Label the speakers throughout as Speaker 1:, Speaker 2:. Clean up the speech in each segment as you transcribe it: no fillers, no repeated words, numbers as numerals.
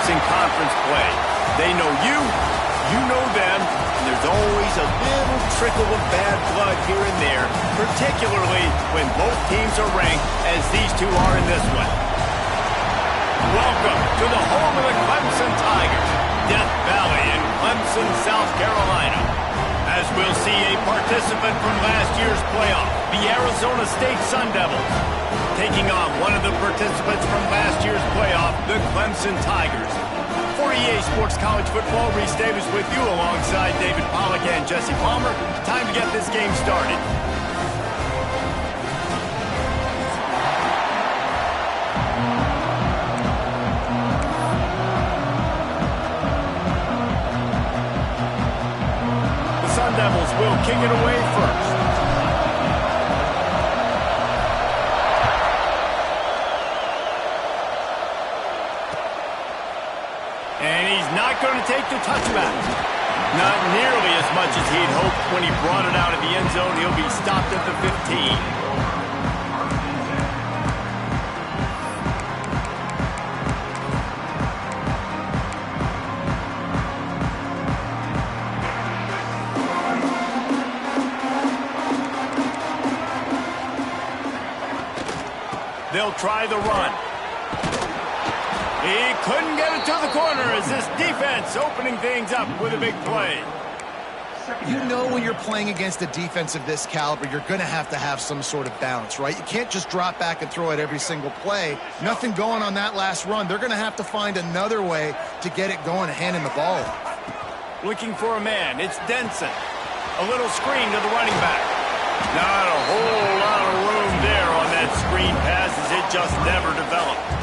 Speaker 1: in conference play. They know you, you know them, and there's always a little trickle of bad blood here and there, particularly when both teams are ranked as these two are in this one. Welcome to the home of the Clemson Tigers, Death Valley in Clemson, South Carolina. As we'll see a participant from last year's playoff, the Arizona State Sun Devils, taking on one of the participants from last year's playoff, the Clemson Tigers. For EA Sports College Football, Reese Davis with you alongside David Pollack and Jesse Palmer. Time to get this game started. The Sun Devils will kick it away first. And he's not going to take the touchback. Not nearly as much as he'd hoped when he brought it out of the end zone. He'll be stopped at the 15. They'll try the run. He couldn't get it to the corner as this defense opening things up with a big play.
Speaker 2: You know when you're playing against a defense of this caliber, you're going to have some sort of balance, right? You can't just drop back and throw it every single play. Nothing going on that last run. They're going to have to find another way to get it going, handing the ball off.
Speaker 1: Looking for a man. It's Denson. A little screen to the running back. Not a whole lot of room there on that screen pass as it just never developed.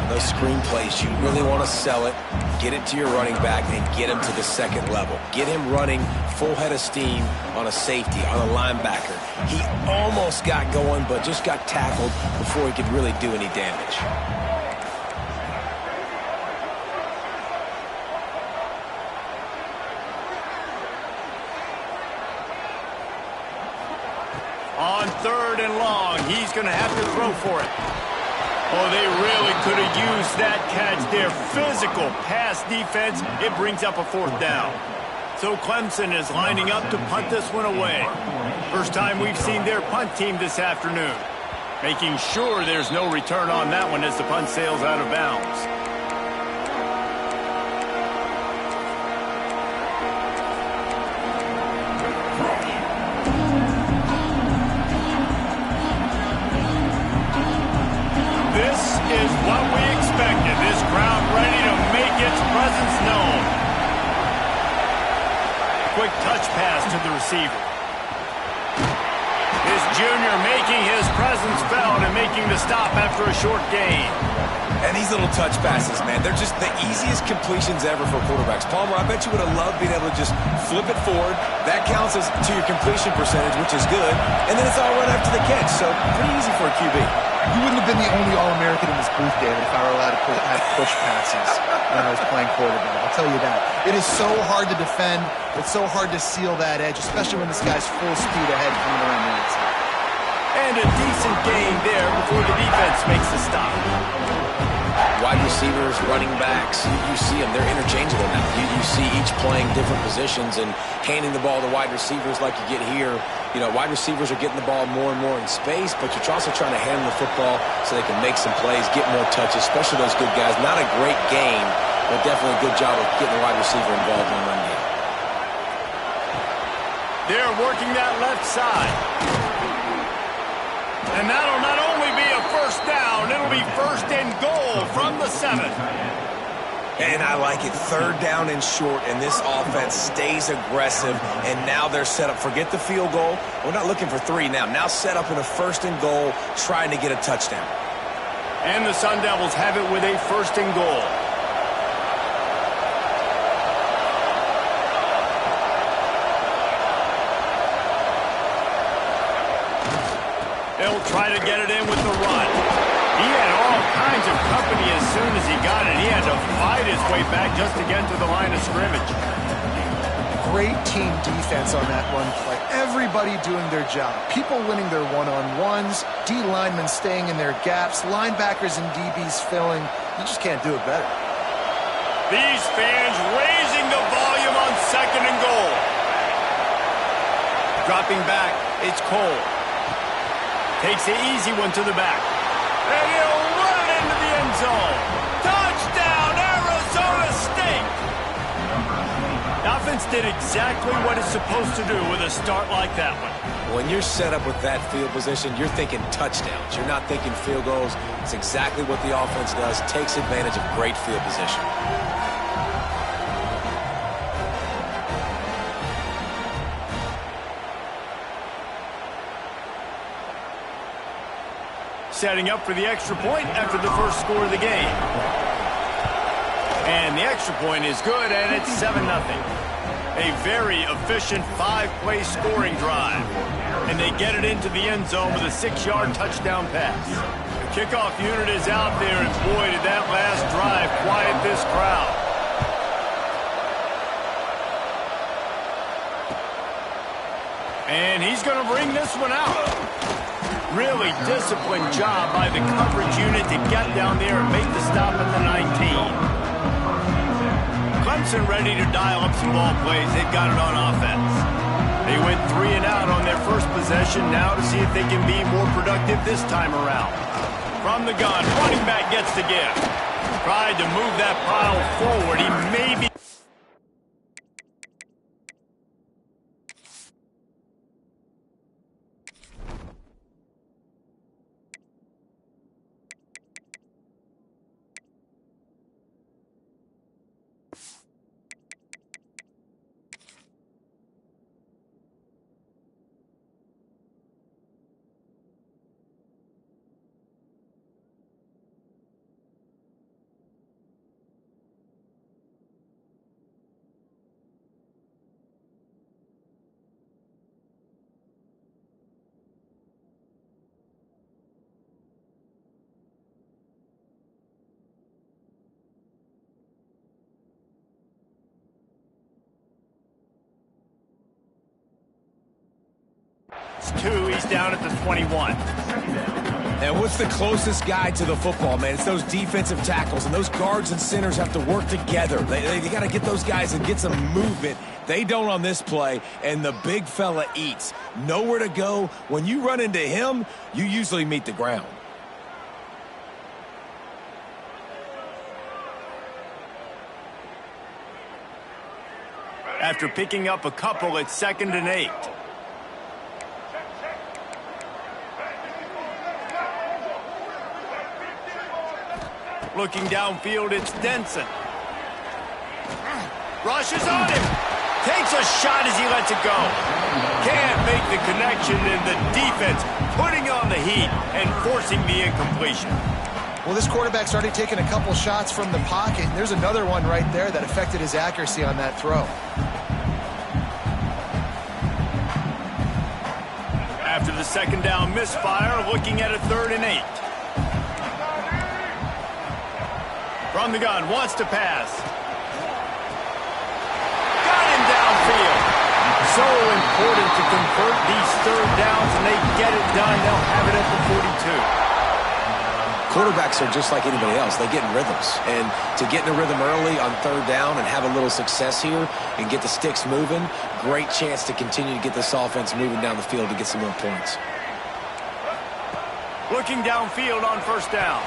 Speaker 3: Those screen plays, you really want to sell it, get it to your running back, and get him to the second level. Get him running full head of steam on a safety, on a linebacker. He almost got going, but just got tackled before he could really do any damage.
Speaker 1: On 3rd and long, he's going to have to throw for it. Oh, they really could have used that catch there. Physical pass defense. It brings up a 4th down. So Clemson is lining up to punt this one away. First time we've seen their punt team this afternoon. Making sure there's no return on that one as the punt sails out of bounds. Is what we expected. This crowd ready to make its presence known. Quick touch pass to the receiver. This junior making his presence felt and making the stop after a short gain.
Speaker 3: And these little touch passes, man, they're just the easiest completions ever for quarterbacks. Palmer, I bet you would have loved being able to just flip it forward. That counts as to your completion percentage, which is good. And then it's all run after the catch, so pretty easy for a QB.
Speaker 2: You wouldn't have been the only All-American in this booth, David, if I were allowed to have push passes when I was playing quarterback. I'll tell you that. It is so hard to defend. It's so hard to seal that edge, especially when this guy's full speed ahead coming around the outside.
Speaker 1: And a decent gain there before the defense makes the stop.
Speaker 3: Wide receivers, running backs, you see them. They're interchangeable now. You see each playing different positions and handing the ball to wide receivers like you get here. You know, wide receivers are getting the ball more and more in space, but you're also trying to hand them the football so they can make some plays, get more touches, especially those good guys. Not a great game, but definitely a good job of getting the wide receiver involved in the run game.
Speaker 1: They're working that left side. And that'll not only be a 1st down, it'll be 1st and goal from the 7.
Speaker 3: And I like it. 3rd down and short, and this offense stays aggressive, and now they're set up. Forget the field goal. We're not looking for 3 now. Now set up in a 1st and goal, trying to get a touchdown.
Speaker 1: And the Sun Devils have it with a 1st and goal. They'll try to get it in with the run. He had all kinds of company as soon as he got it. He had to fight his way back just to get to the line of scrimmage.
Speaker 2: Great team defense on that run play. Everybody doing their job. People winning their one-on-ones, D linemen staying in their gaps, linebackers and DBs filling. You just can't do it better.
Speaker 1: These fans raising the volume on 2nd and goal. Dropping back, it's Cole. Takes the easy one to the back. And he'll run it into the end zone. Touchdown, Arizona State! The offense did exactly what it's supposed to do with a start like that one.
Speaker 3: When you're set up with that field position, you're thinking touchdowns. You're not thinking field goals. It's exactly what the offense does. Takes advantage of great field position.
Speaker 1: Setting up for the extra point after the first score of the game. And the extra point is good, and it's 7-0. A very efficient 5-play scoring drive. And they get it into the end zone with a 6-yard touchdown pass. The kickoff unit is out there, and boy, did that last drive quiet this crowd. And he's going to bring this one out. Really disciplined job by the coverage unit to get down there and make the stop at the 19. Clemson ready to dial up some ball plays. They've got it on offense. They went 3 and out on their first possession, now to see if they can be more productive this time around. From the gun, running back gets the give. Tried to move that pile forward. He may be... It's 2, he's down at the 21.
Speaker 3: And what's the closest guy to the football, man? It's those defensive tackles, and those guards and centers have to work together. They got to get those guys and get some movement. They don't on this play, and the big fella eats. Nowhere to go. When you run into him, you usually meet the ground.
Speaker 1: After picking up a couple, it's 2nd and 8. Looking downfield, it's Denson. Rushes on him. Takes a shot as he lets it go. Can't make the connection, and the defense putting on the heat and forcing the incompletion.
Speaker 2: Well, this quarterback's already taken a couple shots from the pocket. There's another one right there that affected his accuracy on that throw.
Speaker 1: After the 2nd down misfire, looking at a 3rd and 8. From the gun, wants to pass. Got him downfield. So important to convert these 3rd downs, and they get it done. They'll have it at the 42.
Speaker 3: Quarterbacks are just like anybody else. They get in rhythms. And to get in a rhythm early on 3rd down and have a little success here and get the sticks moving, great chance to continue to get this offense moving down the field to get some more points.
Speaker 1: Looking downfield on 1st down.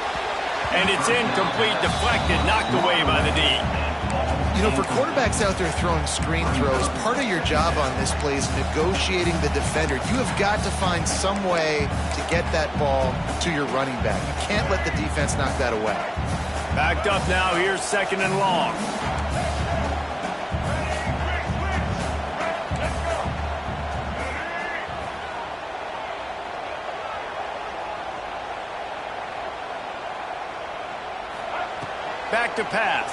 Speaker 1: And it's incomplete, deflected, knocked away by the D.
Speaker 2: You know, for quarterbacks out there throwing screen throws, part of your job on this play is negotiating the defender. You have got to find some way to get that ball to your running back. You can't let the defense knock that away.
Speaker 1: Backed up now, here's 2nd and long. Back to pass.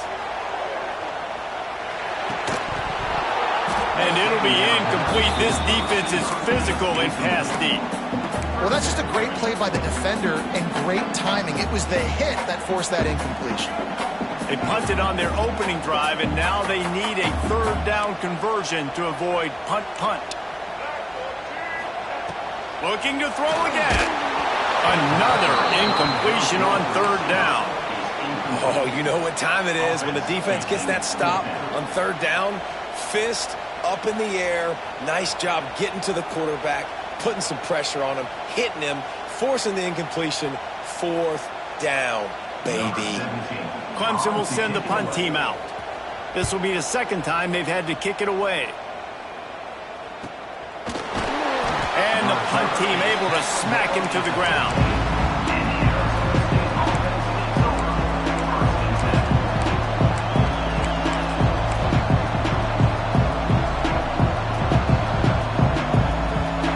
Speaker 1: And it'll be incomplete. This defense is physical and pass deep.
Speaker 2: Well, that's just a great play by the defender and great timing. It was the hit that forced that incompletion.
Speaker 1: They punted on their opening drive, and now they need a 3rd down conversion to avoid punt. Looking to throw again. Another incompletion on 3rd down.
Speaker 3: Oh, you know what time it is. When the defense gets that stop on third down, fist up in the air. Nice job getting to the quarterback, putting some pressure on him, hitting him, forcing the incompletion. Fourth down, baby.
Speaker 1: Clemson will send the punt team out. This will be the second time they've had to kick it away. And the punt team able to smack him to the ground.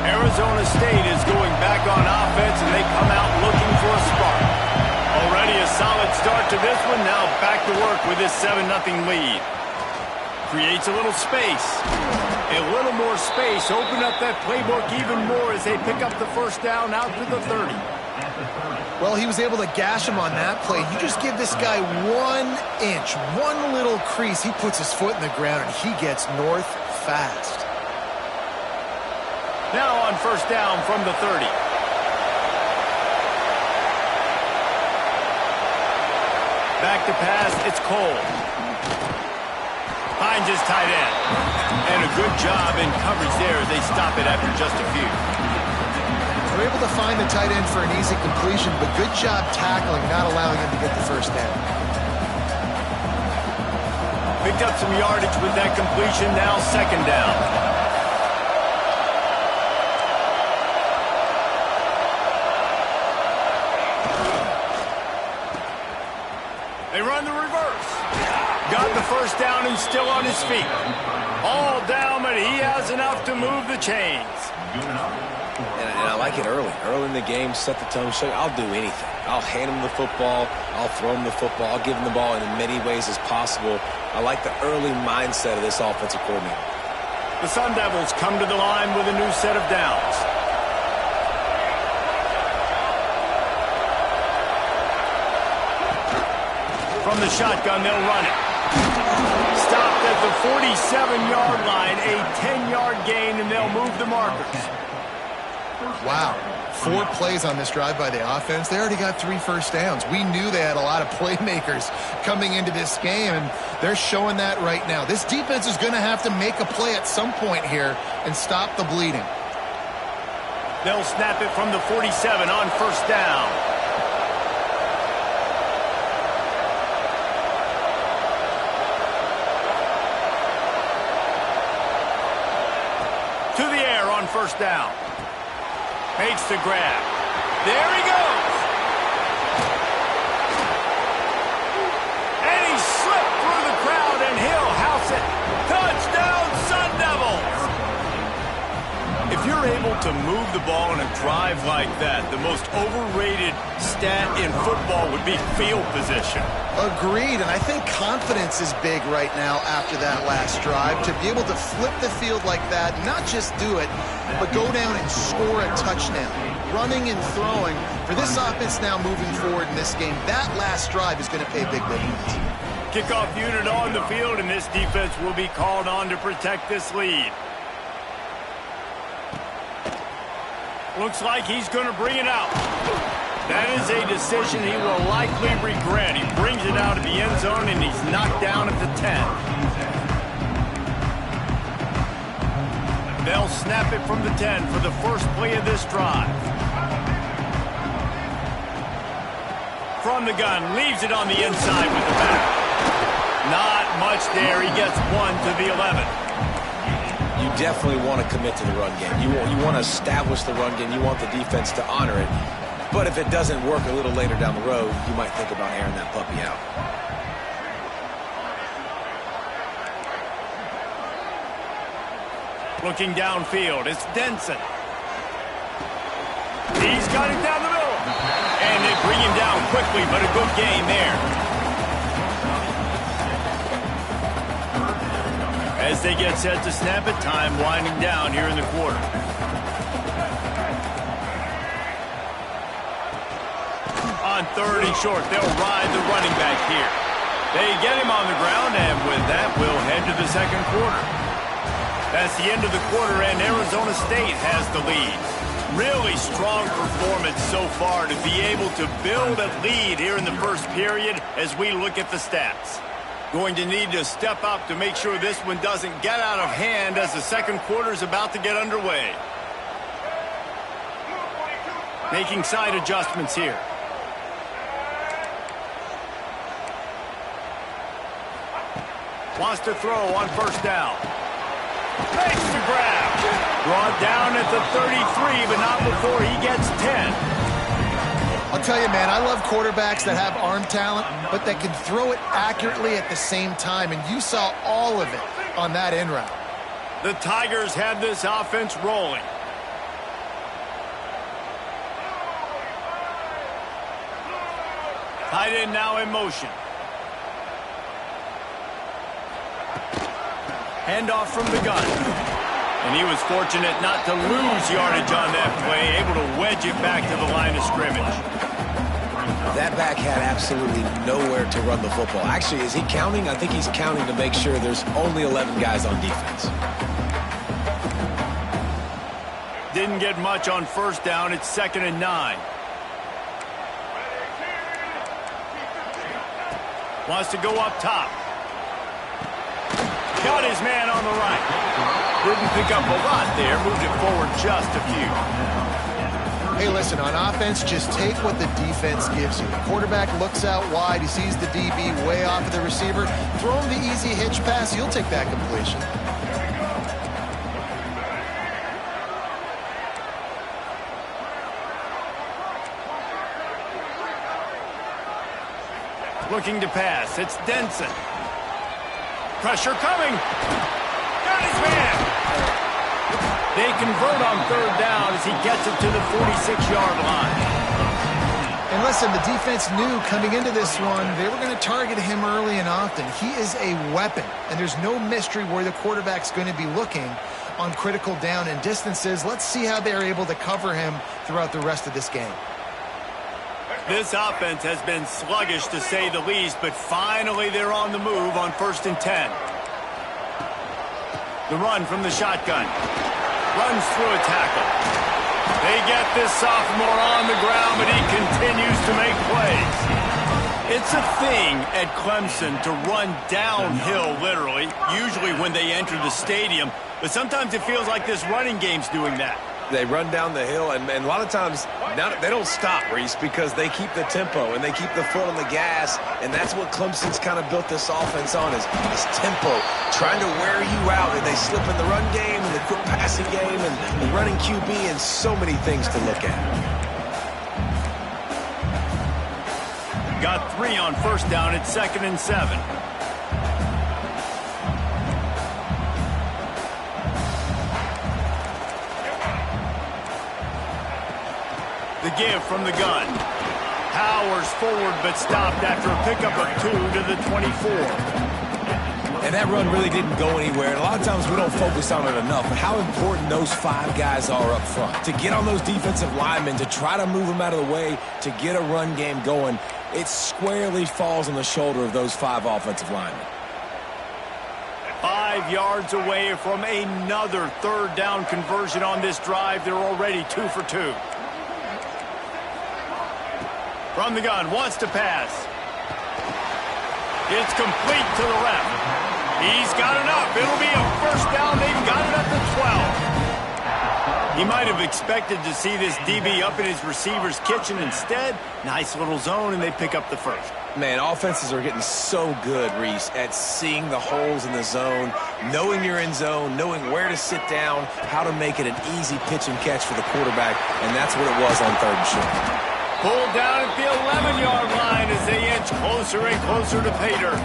Speaker 1: Arizona State is going back on offense, and they come out looking for a spark. Already a solid start to this one. Now back to work with this 7-0 lead. Creates a little space. A little more space. Open up that playbook even more as they pick up the first down out to the 30.
Speaker 2: Well, he was able to gash him on that play. You just give this guy 1 inch, one little crease. He puts his foot in the ground, and he gets north fast.
Speaker 1: Now on first down from the 30. Back to pass, it's Cole. Finds his tight end. And a good job in coverage there as they stop it after just a few.
Speaker 2: They're able to find the tight end for an easy completion, but good job tackling, not allowing him to get the first down.
Speaker 1: Picked up some yardage with that completion, now second down. They run the reverse. Got the first down and still on his feet. All down, but he has enough to move the chains.
Speaker 3: And I like it early. Early in the game, set the tone, show I'll do anything. I'll hand him the football. I'll throw him the football. I'll give him the ball in as many ways as possible. I like the early mindset of this offensive coordinator.
Speaker 1: The Sun Devils come to the line with a new set of downs. From the shotgun, they'll run it. Stopped at the 47-yard line, a 10-yard gain, and they'll move the markers.
Speaker 2: Wow. 4 plays on this drive by the offense. They already got 3 first downs. We knew they had a lot of playmakers coming into this game, and they're showing that right now. This defense is going to have to make a play at some point here and stop the bleeding.
Speaker 1: They'll snap it from the 47 on first down. To the air on first down. Makes the grab. There he goes. And he slipped through the crowd, and he'll house it. Touchdown, Sun Devils. If you're able to move the ball in a drive like that, the most overrated stat in football would be field position.
Speaker 2: Agreed, and I think confidence is big right now after that last drive. To be able to flip the field like that, not just do it, but go down and score a touchdown. Running and throwing. For this offense now moving forward in this game, that last drive is going to pay big dividends.
Speaker 1: Kickoff unit on the field, and this defense will be called on to protect this lead. Looks like he's going to bring it out. That is a decision he will likely regret. He brings it out of the end zone, and he's knocked down at the 10. They'll snap it from the 10 for the first play of this drive. From the gun, leaves it on the inside with the back. Not much there. He gets 1 to the 11.
Speaker 3: You definitely want to commit to the run game. You want to establish the run game. You want the defense to honor it. But if it doesn't work a little later down the road, you might think about airing that puppy out.
Speaker 1: Looking downfield, it's Denson. He's got it down the middle. And they bring him down quickly, but a good game there. As they get set to snap it, time winding down here in the quarter. On third and short, they'll ride the running back here. They get him on the ground, and with that, we'll head to the second quarter. That's the end of the quarter, and Arizona State has the lead. Really strong performance so far to be able to build a lead here in the first period as we look at the stats. Going to need to step up to make sure this one doesn't get out of hand as the second quarter is about to get underway. Making side adjustments here. Wants to throw on first down. Makes the grab. Brought down at the 33, but not before he gets 10.
Speaker 2: I'll tell you, man, I love quarterbacks that have arm talent, but that can throw it accurately at the same time, and you saw all of it on that in route.
Speaker 1: The Tigers have this offense rolling. Tight end now in motion. Handoff from the gun. And he was fortunate not to lose yardage on that play, able to wedge it back to the line of scrimmage.
Speaker 3: That back had absolutely nowhere to run the football. Actually, is he counting? I think he's counting to make sure there's only 11 guys on defense.
Speaker 1: Didn't get much on first down. It's 2nd and 9. Wants to go up top. Got his man on the right. Didn't pick up a lot there. Moved it forward just a few.
Speaker 2: Hey, listen, on offense, just take what the defense gives you. The quarterback looks out wide. He sees the DB way off of the receiver. Throw him the easy hitch pass. He'll take that completion.
Speaker 1: Looking to pass. It's Denson. Pressure coming. Got his man. They convert on third down as he gets it to the 46-yard line.
Speaker 2: And listen, the defense knew coming into this one, they were going to target him early and often. He is a weapon, and there's no mystery where the quarterback's going to be looking on critical down and distances. Let's see how they're able to cover him throughout the rest of this game.
Speaker 1: This offense has been sluggish to say the least, but finally they're on the move on 1st and 10. The run from the shotgun. Runs through a tackle. They get this sophomore on the ground, but he continues to make plays. It's a thing at Clemson to run downhill, literally, usually when they enter the stadium, but sometimes it feels like this running game's doing that.
Speaker 3: They run down the hill, and a lot of times they don't stop, Reese, because they keep the tempo and they keep the foot on the gas, and that's what Clemson's kind of built this offense on is tempo, trying to wear you out, and they slip in the run game and the quick passing game and the running QB and so many things to look at.
Speaker 1: Got 3 on first down. It's 2nd and 7. The give from the gun. Powers forward, but stopped after a pickup of 2 to the 24.
Speaker 3: And that run really didn't go anywhere. And a lot of times we don't focus on it enough, but how important those 5 guys are up front. To get on those defensive linemen, to try to move them out of the way, to get a run game going, it squarely falls on the shoulder of those 5 offensive linemen.
Speaker 1: 5 yards away from another third down conversion on this drive. They're already 2 for 2. From the gun, wants to pass. It's complete to the left. He's got enough. It'll be a first down. They've got it at the 12. He might have expected to see this DB up in his receiver's kitchen. Instead, nice little zone, and they pick up the first.
Speaker 3: Man, offenses are getting so good, Reese, at seeing the holes in the zone, knowing you're in zone, knowing where to sit down, how to make it an easy pitch and catch for the quarterback, and that's what it was on 3rd and short.
Speaker 1: Pulled down at the 11-yard line as they inch closer and closer to Pater.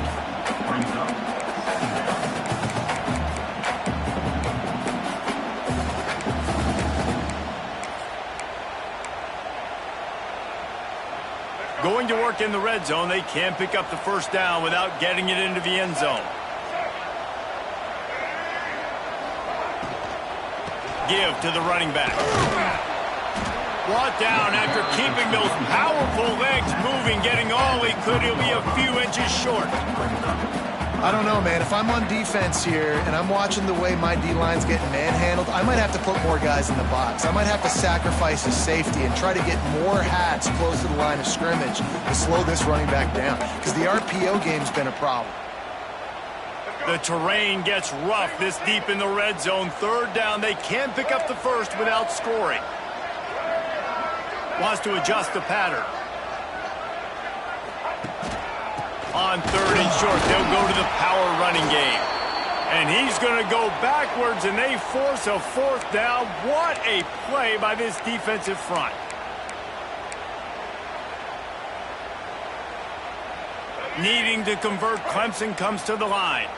Speaker 1: Going to work in the red zone, they can't pick up the first down without getting it into the end zone. Give to the running back. Brought down after keeping those powerful legs moving, getting all he could. He'll be a few inches short.
Speaker 2: I don't know, man. If I'm on defense here and I'm watching the way my D-line's getting manhandled, I might have to put more guys in the box. I might have to sacrifice his safety and try to get more hats close to the line of scrimmage to slow this running back down, because the RPO game's been a problem.
Speaker 1: The terrain gets rough this deep in the red zone. Third down, they can pick up the first without scoring. Wants to adjust the pattern. On third and short, they'll go to the power running game. And he's going to go backwards, and they force a fourth down. What a play by this defensive front. Needing to convert, Clemson comes to the line.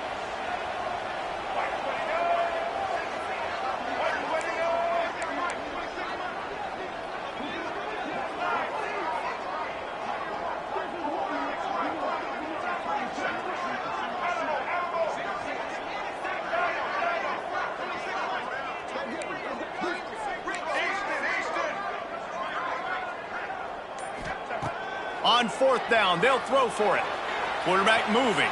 Speaker 1: On fourth down, they'll throw for it. Quarterback moving.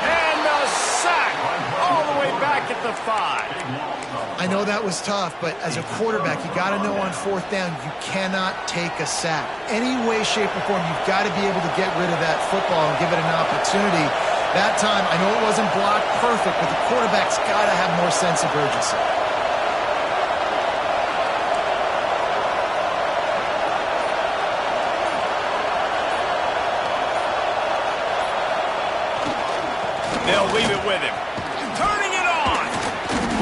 Speaker 1: And a sack all the way back at the 5.
Speaker 2: I know that was tough, but as a quarterback, you got to know on fourth down, you cannot take a sack. Any way, shape, or form, you've got to be able to get rid of that football and give it an opportunity. That time, I know it wasn't blocked perfect, but the quarterback's got to have more sense of urgency.
Speaker 1: They'll leave it with him. Turning it on.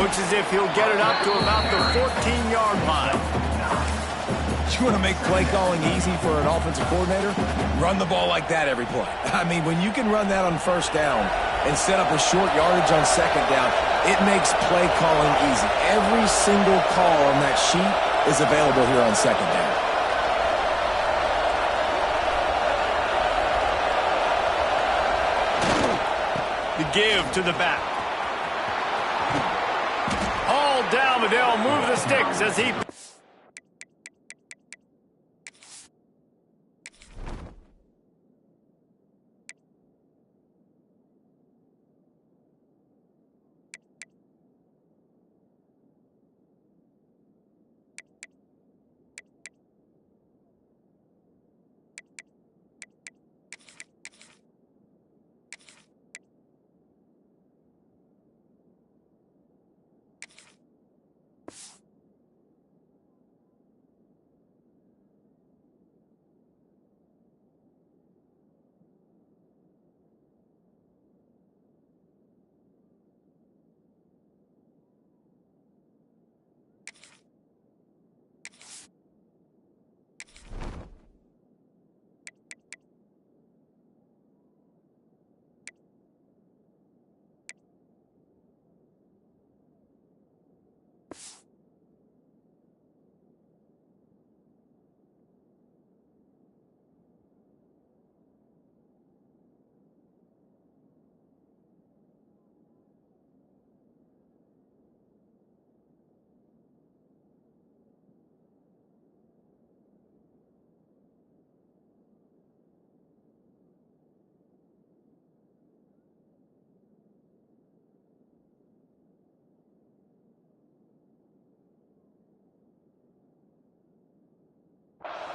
Speaker 1: Looks as if he'll get it up to about the 14-yard line.
Speaker 3: You want to make play calling easy for an offensive coordinator? Run the ball like that every play. I mean, when you can run that on first down and set up a short yardage on second down, it makes play calling easy. Every single call on that sheet is available here on second down.
Speaker 1: The give to the back. All down, but they'll move the sticks as he...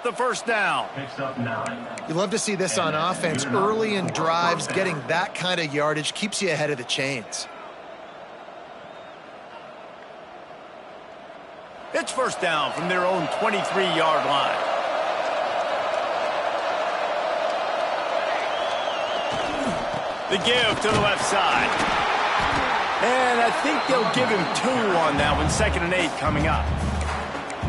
Speaker 1: The first down.
Speaker 2: You love to see this on offense. Early in drives, getting that kind of yardage keeps you ahead of the chains.
Speaker 1: It's first down from their own 23-yard line. The give to the left side. And I think they'll give him 2 on that one. 2nd and 8 coming up.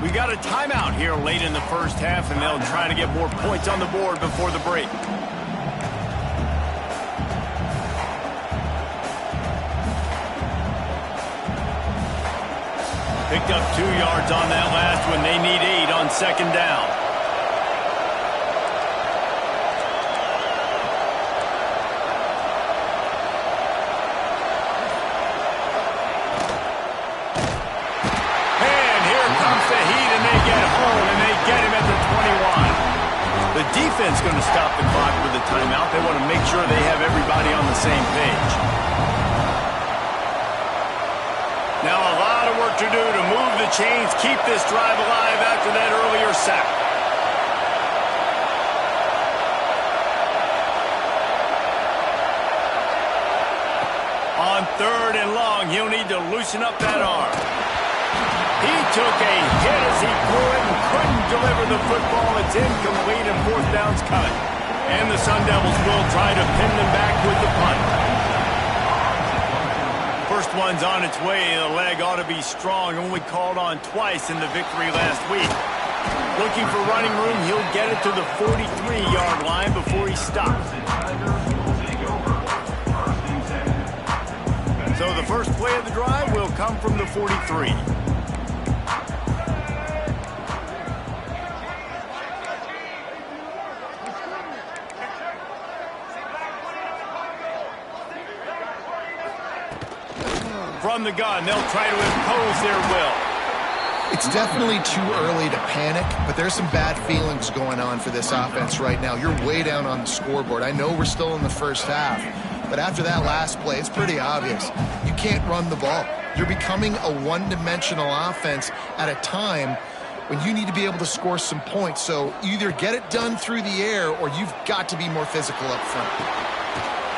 Speaker 1: We got a timeout here late in the first half, and they'll try to get more points on the board before the break. Picked up 2 yards on that last one. They need 8 on 2nd down. defense going to stop the clock with a timeout. They want to make sure they have everybody on the same page. Now a lot of work to do to move the chains, keep this drive alive after that earlier sack. On 3rd and long, he'll need to loosen up that arm. He took a hit as he threw it and couldn't deliver the football. It's incomplete and 4th down's coming. And the Sun Devils will try to pin them back with the punt. First one's on its way. The leg ought to be strong. Only called on twice in the victory last week. Looking for running room. He'll get it to the 43-yard line before he stops. So the first play of the drive will come from the 43. From the gun, they'll try to impose their will.
Speaker 2: It's definitely too early to panic, but there's some bad feelings going on for this offense right now. You're way down on the scoreboard. I know we're still in the first half, but after that last play, it's pretty obvious. You can't run the ball. You're becoming a one-dimensional offense at a time when you need to be able to score some points. So either get it done through the air or you've got to be more physical up front.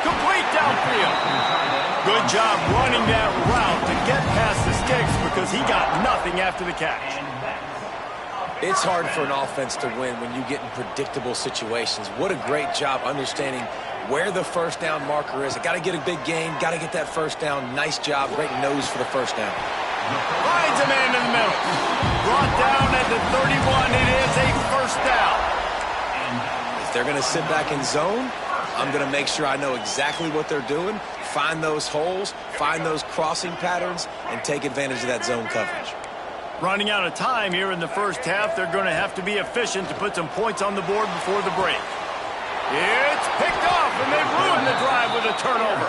Speaker 1: Complete downfield. Good job running that route to get past the sticks because he got nothing after the catch.
Speaker 3: It's hard for an offense to win when you get in predictable situations. What a great job understanding where the first down marker is. I got to get a big gain, got to get that first down. Nice job, great nose for the first down.
Speaker 1: Finds a man in the middle. Brought down at the 31. It is a first down.
Speaker 3: If they're going to sit back in zone, I'm going to make sure I know exactly what they're doing, find those holes, find those crossing patterns, and take advantage of that zone coverage.
Speaker 1: Running out of time here in the first half, they're going to have to be efficient to put some points on the board before the break. It's picked off, and they've ruined the drive with a turnover.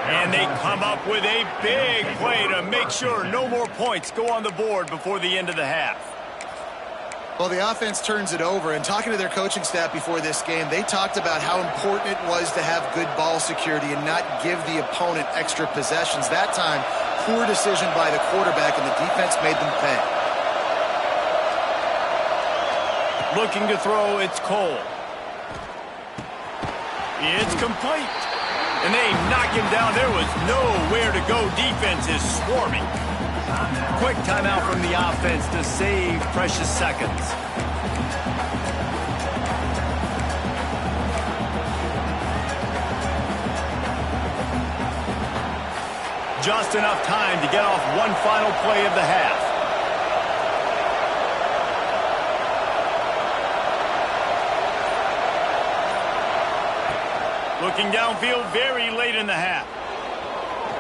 Speaker 1: And they come up with a big play to make sure no more points go on the board before the end of the half.
Speaker 2: Well, the offense turns it over, and talking to their coaching staff before this game, they talked about how important it was to have good ball security and not give the opponent extra possessions. That time, poor decision by the quarterback, and the defense made them pay.
Speaker 1: Looking to throw, it's Cole. It's complete. And they knock him down. There was nowhere to go. Defense is swarming. Quick timeout from the offense to save precious seconds. Just enough time to get off one final play of the half. Looking downfield very late in the half.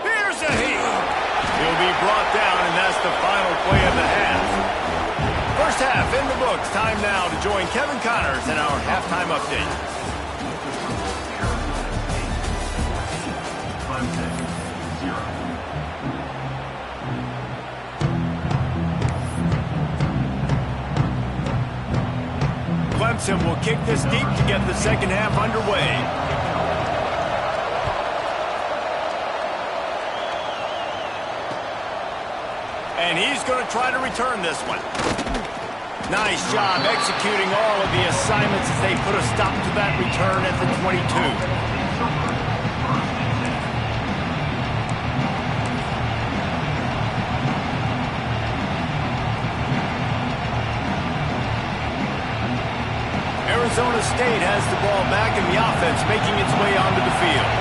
Speaker 1: Here's a heat. He'll be brought down, and that's the final play of the half. First half in the books. Time now to join Kevin Connors in our halftime update. Clemson will kick this deep to get the second half underway. And he's going to try to return this one. Nice job executing all of the assignments as they put a stop to that return at the 22. Arizona State has the ball back in the offense, making its way onto the field.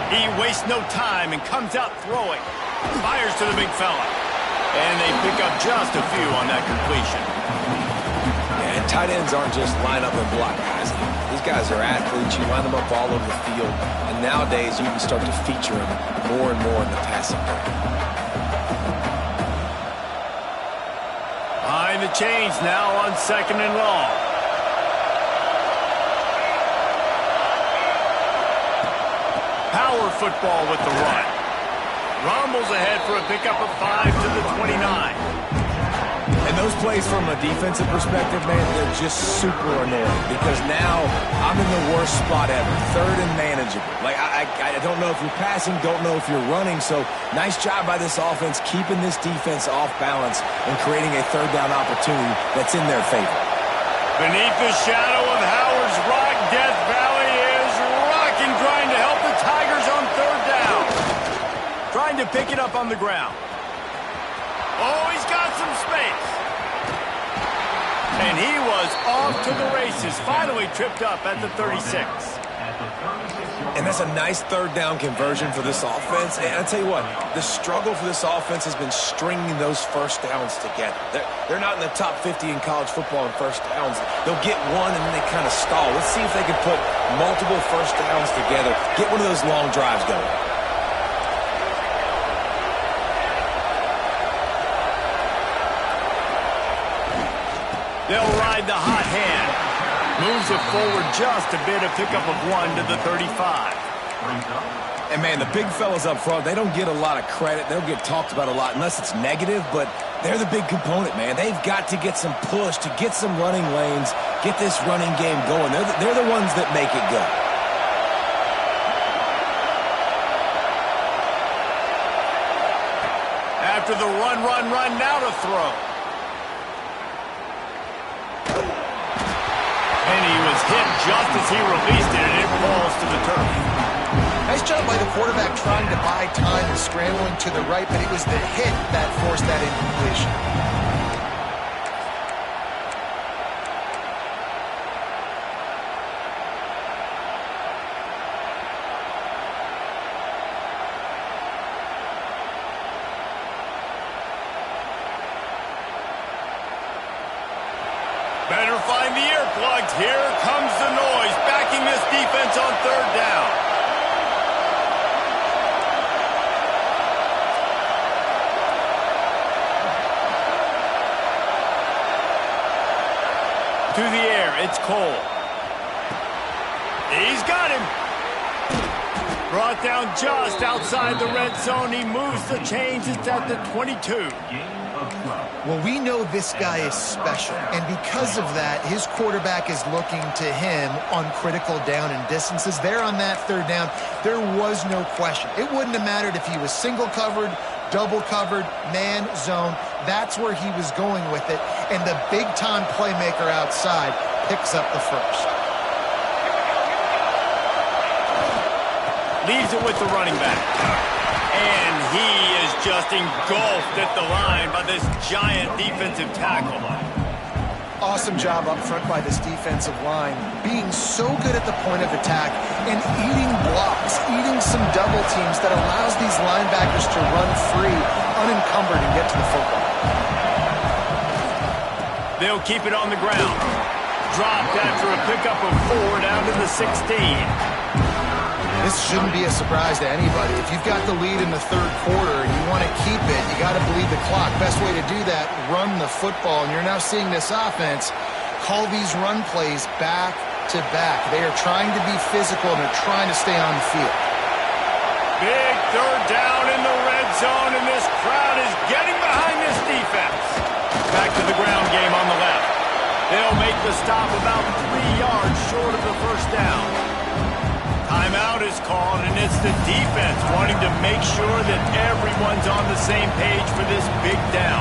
Speaker 1: He wastes no time and comes out throwing. Fires to the big fella. And they pick up just a few on that completion.
Speaker 3: Yeah, and tight ends aren't just line up and block guys. These guys are athletes. You line them up all over the field. And nowadays, you can start to feature them more and more in the passing game.
Speaker 1: Behind the chains now on 2nd and long. Power football with the run. Rumbles ahead for a pickup of 5 to the 29.
Speaker 3: And those plays from a defensive perspective, man, they're just super annoying because now I'm in the worst spot ever, third and manageable. Like, I don't know if you're passing, don't know if you're running, so nice job by this offense keeping this defense off balance and creating a third down opportunity that's in their favor.
Speaker 1: Beneath the shadow of Howard's Rock, Death Valley is rocking, trying to help the Tigers on third down. Trying to pick it up on the ground. Oh, he's got some space. And he was off to the races, finally tripped up at the 36.
Speaker 3: And that's a nice third down conversion for this offense. And I'll tell you what, the struggle for this offense has been stringing those first downs together. They're not in the top 50 in college football in first downs. They'll get one and then they kind of stall. Let's see if they can put multiple first downs together, get one of those long drives going.
Speaker 1: They'll ride the hot hand. Moves it forward just a bit, a pickup of 1 to the 35.
Speaker 3: And, man, the big fellas up front, they don't get a lot of credit. They'll get talked about a lot unless it's negative, but they're the big component, man. They've got to get some push, to get some running lanes, get this running game going. They're the ones that make it go.
Speaker 1: After the run, now to throw. And he was hit just as he released it, and it falls to the turf.
Speaker 2: Nice job by the quarterback trying to buy time and scrambling to the right, but it was the hit that forced that incompletion.
Speaker 1: Better find the earplugs. Here comes the noise, backing this defense on third down. To the air, it's Cole. He's got him. Brought down just outside the red zone. He moves the chains. It's at the 22.
Speaker 2: Well, we know this guy is special, and because of that, his quarterback is looking to him on critical down and distances. There on that third down, there was no question. It wouldn't have mattered if he was single covered, double covered, man, zone. That's where he was going with it, and the big-time playmaker outside picks up the first.
Speaker 1: Leaves it with the running back. And he is just engulfed at the line by this giant defensive tackle.
Speaker 2: Awesome job up front by this defensive line, being so good at the point of attack and eating blocks, eating some double teams that allows these linebackers to run free, unencumbered, and get to the football.
Speaker 1: They'll keep it on the ground. Dropped after a pickup of 4 down to the 16.
Speaker 2: This shouldn't be a surprise to anybody. If you've got the lead in the third quarter and you want to keep it, you got to bleed the clock. Best way to do that, run the football. And you're now seeing this offense call these run plays back to back. They are trying to be physical and they're trying to stay on the field.
Speaker 1: Big third down in the red zone, and this crowd is getting behind this defense. Back to the ground game on the left. They'll make the stop about 3 yards short of the first down. Timeout is called, and it's the defense wanting to make sure that everyone's on the same page for this big down.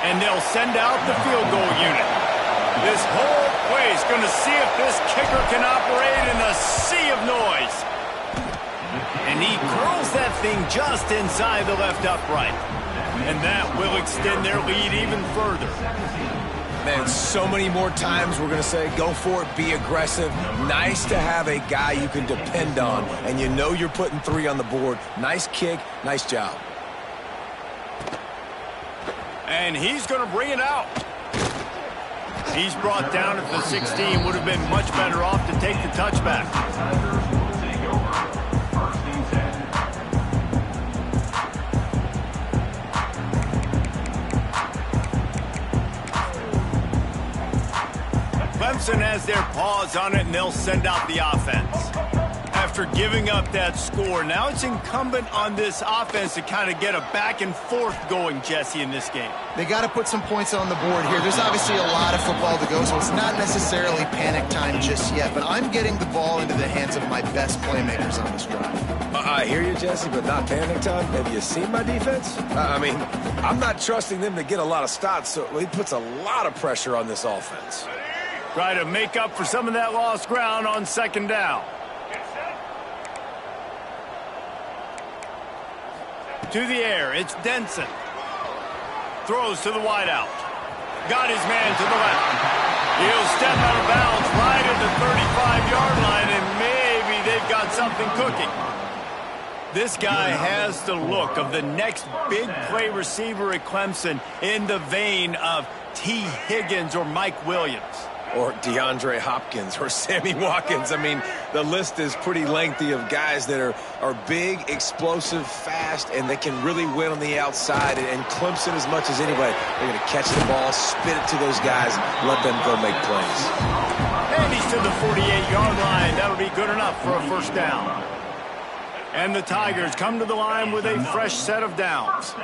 Speaker 1: And they'll send out the field goal unit. This whole place going to see if this kicker can operate in a sea of noise. And he curls that thing just inside the left upright. And that will extend their lead even further.
Speaker 3: Man, so many more times we're going to say, go for it, be aggressive. Nice to have a guy you can depend on, and you know you're putting 3 on the board. Nice kick, nice job.
Speaker 1: And he's going to bring it out. He's brought down at the 16. Would have been much better off to take the touchback. Clemson has their paws on it, and they'll send out the offense. After giving up that score, now it's incumbent on this offense to kind of get a back and forth going, Jesse, in this game.
Speaker 2: They got to put some points on the board here. There's obviously a lot of football to go, so it's not necessarily panic time just yet, but I'm getting the ball into the hands of my best playmakers on this drive.
Speaker 3: I hear you, Jesse, but not panic time. Have you seen my defense? I mean, I'm not trusting them to get a lot of stops, so he puts a lot of pressure on this offense.
Speaker 1: Try to make up for some of that lost ground on second down. To the air, it's Denson. Throws to the wideout. Got his man to the left. He'll step out of bounds right at the 35-yard line, and maybe they've got something cooking. This guy has the look of the next big play receiver at Clemson in the vein of T. Higgins or Mike Williams.
Speaker 3: Or DeAndre Hopkins or Sammy Watkins. I mean, the list is pretty lengthy of guys that are big, explosive, fast, and they can really win on the outside. And Clemson, as much as anybody, they're going to catch the ball, spit it to those guys, let them go make plays.
Speaker 1: And he's to the 48-yard line. That'll be good enough for a first down. And the Tigers come to the line with a fresh set of downs.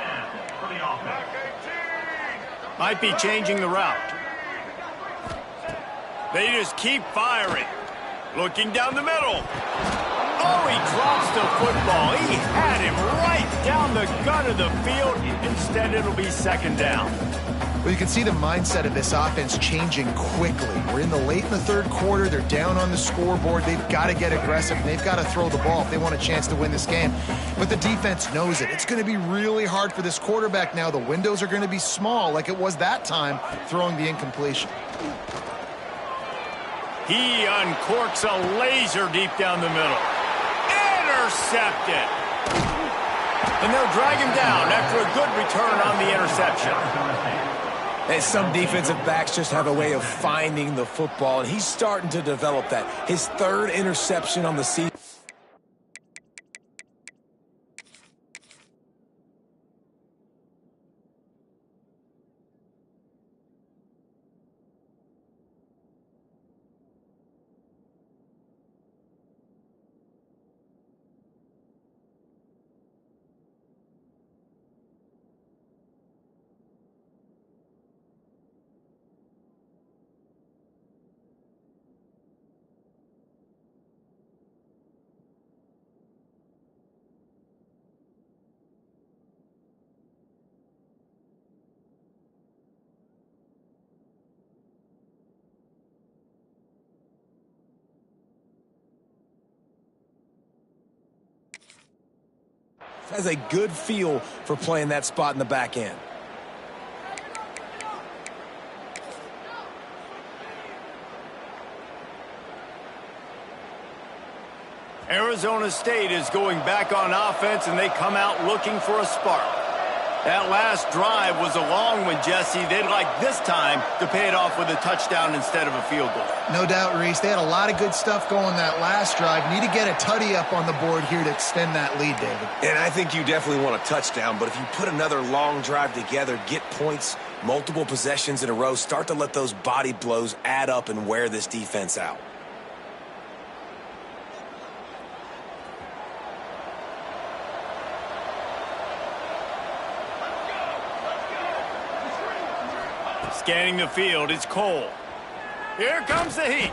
Speaker 1: Might be changing the route. They just keep firing. Looking down the middle. Oh, he drops the football. He had him right down the gut of the field. Instead, it'll be second down.
Speaker 2: Well, you can see the mindset of this offense changing quickly. We're in the third quarter. They're down on the scoreboard. They've got to get aggressive, and they've got to throw the ball if they want a chance to win this game. But the defense knows it. It's going to be really hard for this quarterback now. The windows are going to be small like it was that time throwing the incompletion.
Speaker 1: He uncorks a laser deep down the middle. Intercepted. And they'll drag him down after a good return on the interception.
Speaker 3: And some defensive backs just have a way of finding the football, and he's starting to develop that. His third interception on the season. Has a good feel for playing that spot in the back end.
Speaker 1: Arizona State is going back on offense, and they come out looking for a spark. That last drive was a long one, Jesse. They'd like this time to pay it off with a touchdown instead of a field goal.
Speaker 2: No doubt, Reese. They had a lot of good stuff going that last drive. Need to get a tutty up on the board here to extend that lead, David.
Speaker 3: And I think you definitely want a touchdown, but if you put another long drive together, get points, multiple possessions in a row, start to let those body blows add up and wear this defense out.
Speaker 1: Scanning the field, it's Cole. Here comes the heat.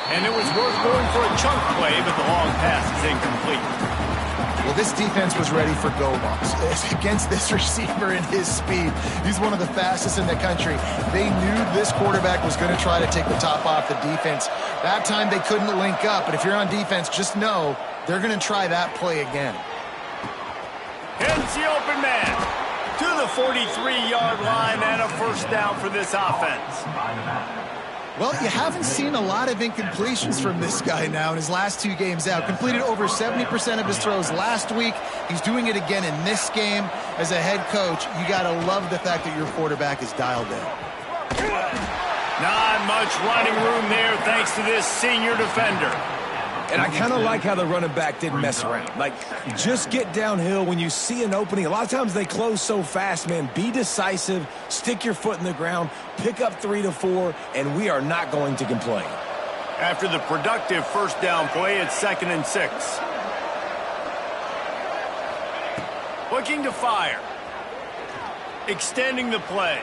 Speaker 1: And it was worth going for a chunk play, but the long pass is incomplete.
Speaker 2: Well, this defense was ready for go-balls. Against this receiver and his speed, he's one of the fastest in the country. They knew this quarterback was going to try to take the top off the defense. That time they couldn't link up, but if you're on defense, just know they're going to try that play again.
Speaker 1: Hits the open man to the 43-yard line and a first down for this offense.
Speaker 2: Well, you haven't seen a lot of incompletions from this guy now in his last two games out. Completed over 70% of his throws last week. He's doing it again in this game. As a head coach, you got to love the fact that your quarterback is dialed in.
Speaker 1: Not much running room there thanks to this senior defender.
Speaker 4: And I kind of like how the running back didn't mess around. Like, just get downhill when you see an opening. A lot of times they close so fast, man. Be decisive, stick your foot in the ground, pick up 3 to 4, and we are not going to complain.
Speaker 1: After the productive first down play, it's 2nd and 6. Looking to fire. Extending the play.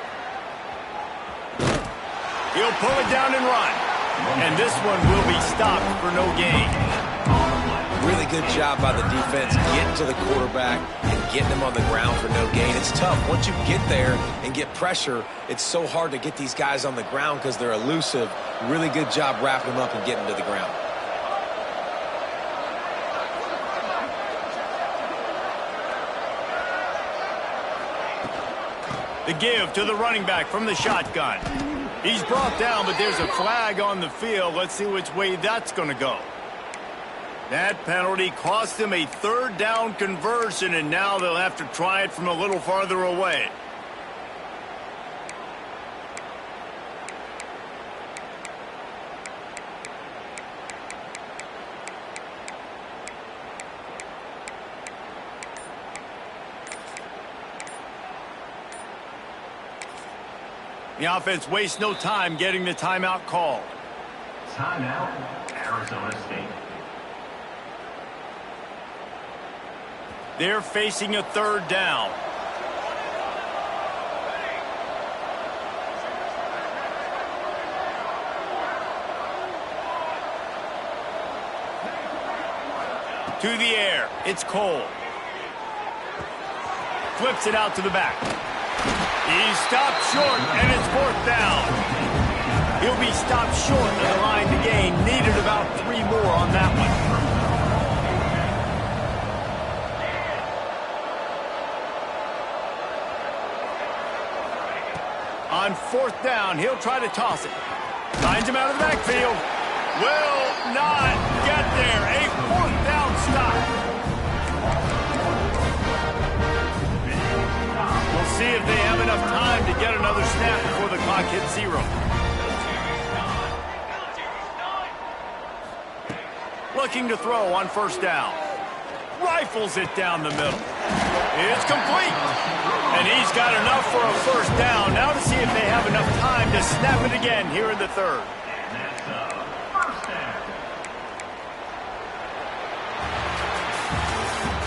Speaker 1: He'll pull it down and run. And this one will be stopped for no gain.
Speaker 3: Really good job by the defense getting to the quarterback and getting him on the ground for no gain. It's tough. Once you get there and get pressure, it's so hard to get these guys on the ground because they're elusive. Really good job wrapping them up and getting to the ground.
Speaker 1: The give to the running back from the shotgun. He's brought down, but there's a flag on the field. Let's see which way that's going to go. That penalty cost him a 3rd down conversion, and now they'll have to try it from a little farther away. The offense wastes no time getting the timeout called.
Speaker 5: Timeout, Arizona State.
Speaker 1: They're facing a 3rd down. To the air, it's Cole. Flips it out to the back. He's stopped short, and it's 4th down. He'll be stopped short of the line to gain. Needed about 3 more on that one. On 4th down, he'll try to toss it. Finds him out of the backfield. Will not get there. A 4th down stop. See if they have enough time to get another snap before the clock hits 0. Looking to throw on 1st down. Rifles it down the middle. It's complete. And he's got enough for a 1st down. Now to see if they have enough time to snap it again here in the 3rd.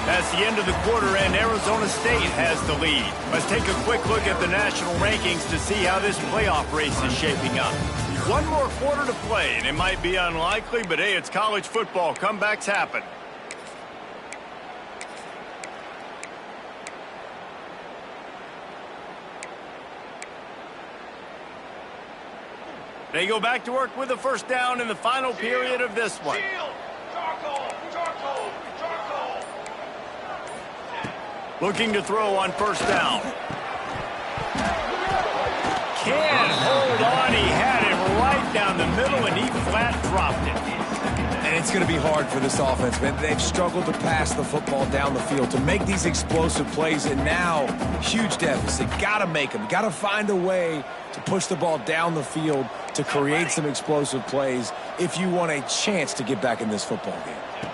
Speaker 1: That's the end of the quarter, and Arizona State has the lead. Let's take a quick look at the national rankings to see how this playoff race is shaping up. 1 more quarter to play, and it might be unlikely, but hey, it's college football. Comebacks happen. They go back to work with the 1st down in the final period of this one. Looking to throw on 1st down. Can't hold on. He had it right down the middle, and he flat dropped it.
Speaker 4: And it's going to be hard for this offense, man. They've struggled to pass the football down the field, to make these explosive plays, and now, huge deficit. Got to make them. Got to find a way to push the ball down the field to create some explosive plays if you want a chance to get back in this football game.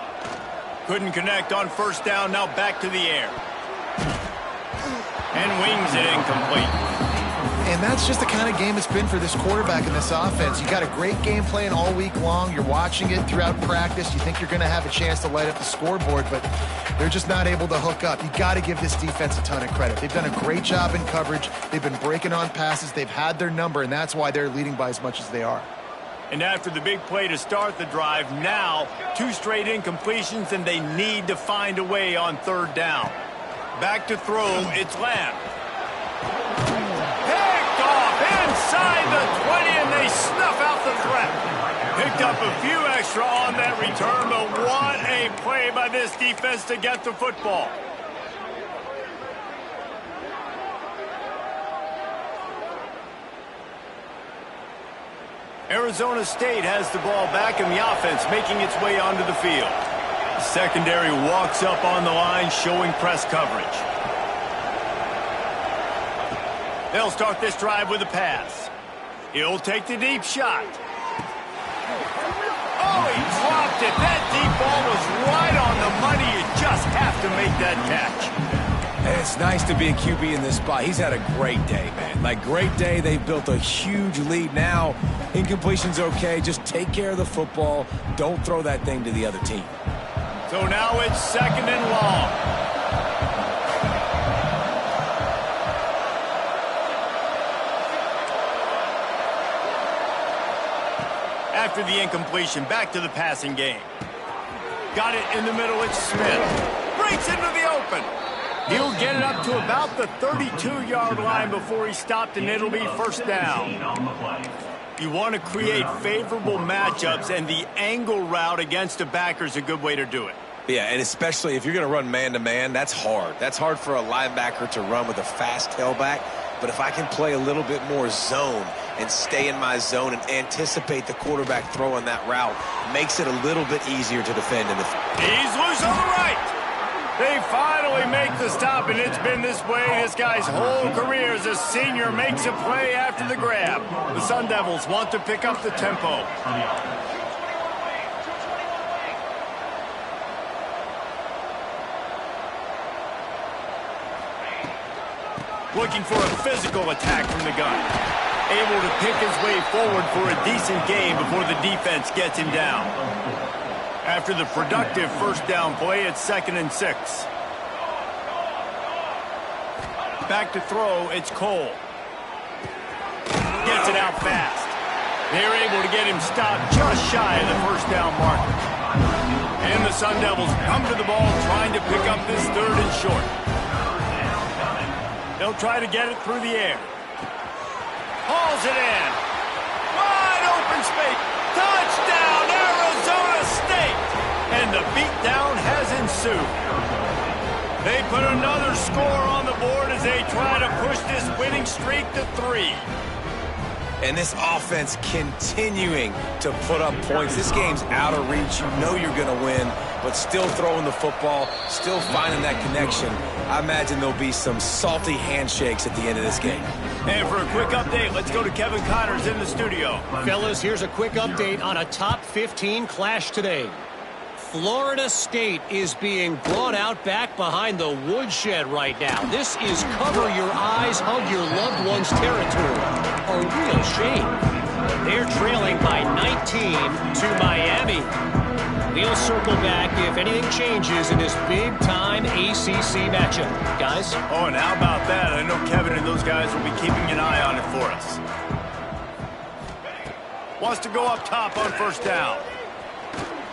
Speaker 1: Couldn't connect on 1st down. Now back to the air. And wings it incomplete.
Speaker 2: And that's just the kind of game it's been for this quarterback in this offense. You got a great game plan all week long. You're watching it throughout practice. You think you're going to have a chance to light up the scoreboard, but they're just not able to hook up. You got to give this defense a ton of credit. They've done a great job in coverage. They've been breaking on passes. They've had their number, and that's why they're leading by as much as they are.
Speaker 1: And after the big play to start the drive, now 2 straight incompletions, and they need to find a way on 3rd down. Back to throw, it's Lamb. Picked off inside the 20, and they snuff out the threat. Picked up a few extra on that return, but what a play by this defense to get the football. Arizona State has the ball back, and the offense making its way onto the field. Secondary walks up on the line, showing press coverage. They'll start this drive with a pass. He'll take the deep shot. Oh, he dropped it. That deep ball was right on the money. You just have to make that catch.
Speaker 4: And it's nice to be a QB in this spot. He's had a great day, man. Like, great day. They've built a huge lead now. Incompletion's okay. Just take care of the football. Don't throw that thing to the other team.
Speaker 1: So now it's 2nd and long. After the incompletion, back to the passing game. Got it in the middle, it's Smith. Breaks into the open. He'll get it up to about the 32-yard line before he's stopped, and it'll be 1st down. You want to create favorable matchups, and the angle route against a backer is a good way to do it.
Speaker 4: Yeah, and especially if you're going to run man-to-man, that's hard. That's hard for a linebacker to run with a fast tailback. But if I can play a little bit more zone and stay in my zone and anticipate the quarterback throwing that route, makes it a little bit easier to defend in the field.
Speaker 1: He's loose on the right. They finally make the stop, and it's been this way this guy's whole career as a senior. Makes a play after the grab. The Sun Devils want to pick up the tempo. Looking for a physical attack from the gun. Able to pick his way forward for a decent gain before the defense gets him down. After the productive 1st down play, it's 2nd and 6. Back to throw, it's Cole. Gets it out fast. They're able to get him stopped just shy of the 1st down marker. And the Sun Devils come to the ball trying to pick up this 3rd and short. They'll try to get it through the air. Hauls it in. Wide open space. Touchdown, Arizona State. And the beatdown has ensued. They put another score on the board as they try to push this winning streak to 3.
Speaker 4: And this offense continuing to put up points. This game's out of reach. You know you're going to win, but still throwing the football, still finding that connection. I imagine there'll be some salty handshakes at the end of this game.
Speaker 1: And for a quick update, let's go to Kevin Connors in the studio.
Speaker 6: Fellas, here's a quick update on a top 15 clash today. Florida State is being brought out back behind the woodshed right now. This is cover your eyes, hug your loved ones territory. A real shame. They're trailing by 19 to Miami. We'll circle back if anything changes in this big-time ACC matchup. Guys?
Speaker 1: Oh, and how about that? I know Kevin and those guys will be keeping an eye on it for us. Wants to go up top on 1st down.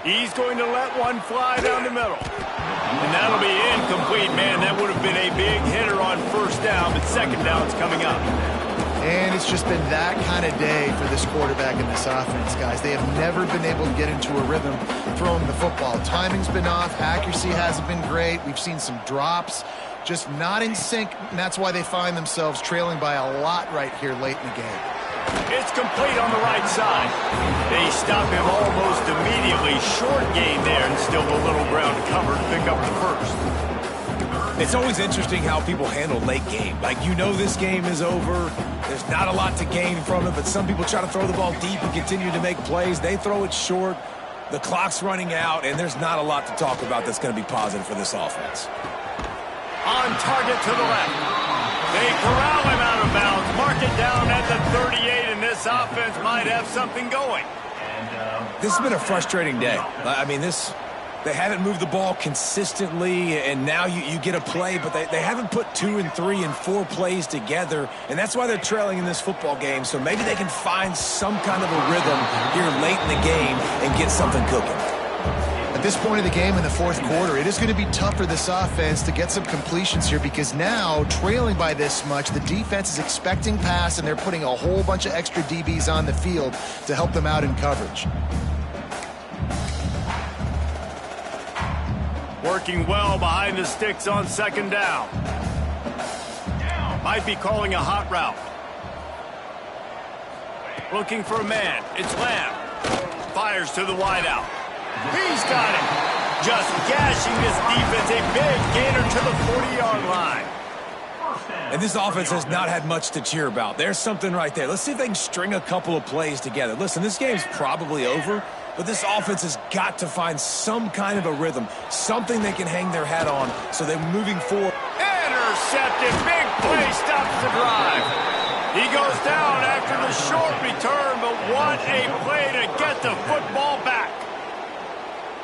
Speaker 1: He's going to let one fly down the middle. And that'll be incomplete, man. That would have been a big hitter on 1st down, but 2nd down's coming up.
Speaker 2: And it's just been that kind of day for this quarterback and this offense, guys. They have never been able to get into a rhythm throwing the football. Timing's been off. Accuracy hasn't been great. We've seen some drops. Just not in sync, and that's why they find themselves trailing by a lot right here late in the game.
Speaker 1: It's complete on the right side. They stop him almost immediately. Short gain there, and still a little ground to cover to pick up the 1st.
Speaker 4: It's always interesting how people handle late game. Like, you know this game is over. There's not a lot to gain from it, but some people try to throw the ball deep and continue to make plays. They throw it short. The clock's running out, and there's not a lot to talk about that's going to be positive for this offense.
Speaker 1: On target to the left. They corral him out of bounds. Mark it down at the 38, and this offense might have something going.
Speaker 4: This has been a frustrating day. I mean, they haven't moved the ball consistently, and now you get a play, but they haven't put 2 and 3 and 4 plays together, and that's why they're trailing in this football game. So maybe they can find some kind of a rhythm here late in the game and get something cooking.
Speaker 2: At this point of the game in the 4th quarter, it is going to be tough for this offense to get some completions here because now, trailing by this much, the defense is expecting pass, and they're putting a whole bunch of extra DBs on the field to help them out in coverage.
Speaker 1: Working well behind the sticks on 2nd down. Might be calling a hot route. Looking for a man. It's Lamb. Fires to the wideout. He's got it. Just gashing this defense. A big gainer to the 40-yard line.
Speaker 4: And this offense has not had much to cheer about. There's something right there. Let's see if they can string a couple of plays together. Listen, this game's probably over, but this offense has got to find some kind of a rhythm, something they can hang their hat on so they're moving forward.
Speaker 1: Intercepted. Big play stops the drive. He goes down after the short return, but what a play to get the football back.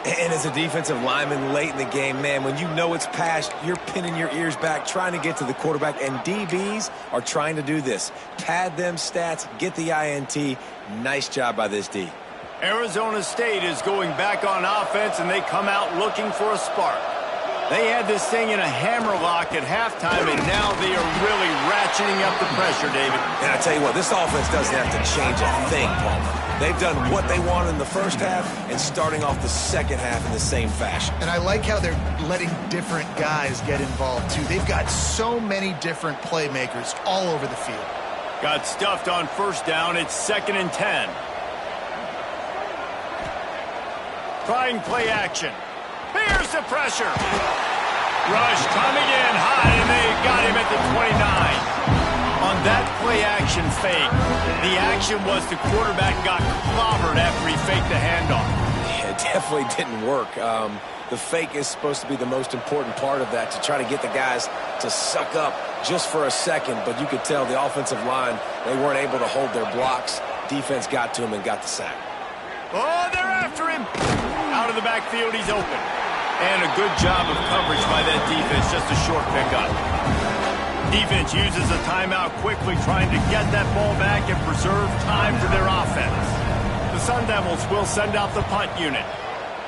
Speaker 4: And as a defensive lineman late in the game, man, when you know it's past, you're pinning your ears back, trying to get to the quarterback, and DBs are trying to do this. Pad them stats, get the INT. Nice job by this D.
Speaker 1: Arizona State is going back on offense, and they come out looking for a spark. They had this thing in a hammerlock at halftime, and now they are really ratcheting up the pressure, David.
Speaker 4: And I tell you what, this offense doesn't have to change a thing, Palmer. They've done what they wanted in the first half and starting off the second half in the same fashion.
Speaker 2: And I like how they're letting different guys get involved, too. They've got so many different playmakers all over the field.
Speaker 1: Got stuffed on first down. It's 2nd and 10. Trying play action. Here's the pressure. Rush coming in high, and they got him at the 29. On that play-action fake, the action was the quarterback got clobbered after he faked the handoff.
Speaker 4: Yeah, it definitely didn't work. The fake is supposed to be the most important part of that, to try to get the guys to suck up just for a second. But you could tell the offensive line, they weren't able to hold their blocks. Defense got to him and got the sack.
Speaker 1: Oh, they're after him. Out of the backfield, he's open. And a good job of coverage by that defense, just a short pickup. Defense uses a timeout quickly, trying to get that ball back and preserve time for their offense. The Sun Devils will send out the punt unit.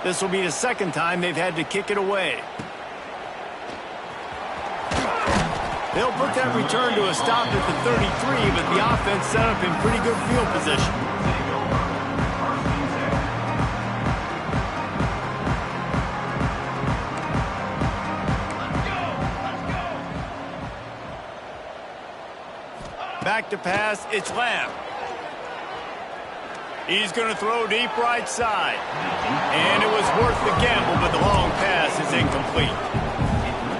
Speaker 1: This will be the second time they've had to kick it away. They'll put that return to a stop at the 33, but the offense set up in pretty good field position. Back to pass, it's Lamb. He's going to throw deep right side. And it was worth the gamble, but the long pass is incomplete.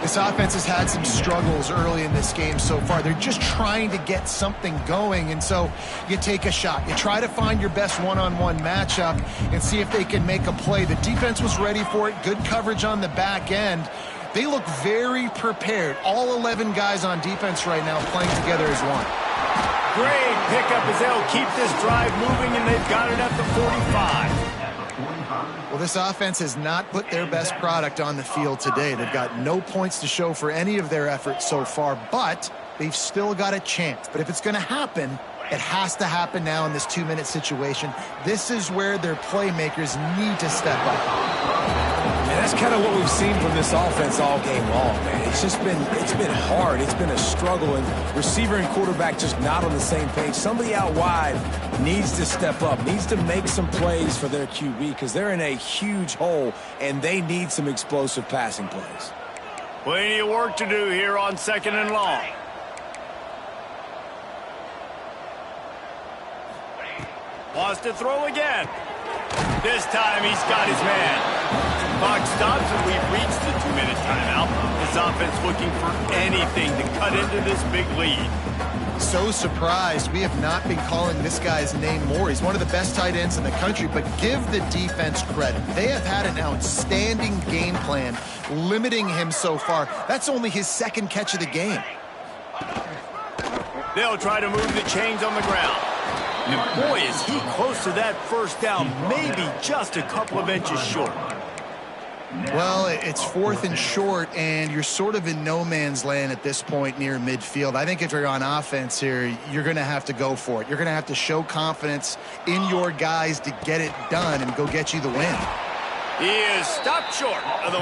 Speaker 2: This offense has had some struggles early in this game so far. They're just trying to get something going, and so you take a shot. You try to find your best one-on-one matchup and see if they can make a play. The defense was ready for it. Good coverage on the back end. They look very prepared. All 11 guys on defense right now playing together as one.
Speaker 1: Great pickup as they'll keep this drive moving, and they've got it at the 45.
Speaker 2: Well, this offense has not put their best product on the field today. They've got no points to show for any of their efforts so far, but they've still got a chance. But if it's going to happen, it has to happen now in this 2-minute situation. This is where their playmakers need to step up.
Speaker 4: And that's kind of what we've seen from this offense all game long, man. It's been hard. It's been a struggle, and receiver and quarterback just not on the same page. Somebody out wide needs to step up, needs to make some plays for their QB, because they're in a huge hole, and they need some explosive passing plays.
Speaker 1: Plenty of work to do here on 2nd and long. Wants to throw again. This time he's got his man. Clock stops, and we've reached the 2-minute timeout. This offense looking for anything to cut into this big lead.
Speaker 2: So surprised we have not been calling this guy's name more. He's one of the best tight ends in the country, but give the defense credit. They have had an outstanding game plan, limiting him so far. That's only his 2nd catch of the game.
Speaker 1: They'll try to move the chains on the ground. And boy, is he close to that first down, maybe just a couple of inches short.
Speaker 2: Well, it's 4th and short, and you're sort of in no man's land at this point near midfield. I think if you're on offense here, you're going to have to go for it. You're going to have to show confidence in your guys to get it done and go get you the win.
Speaker 1: He is stopped short of the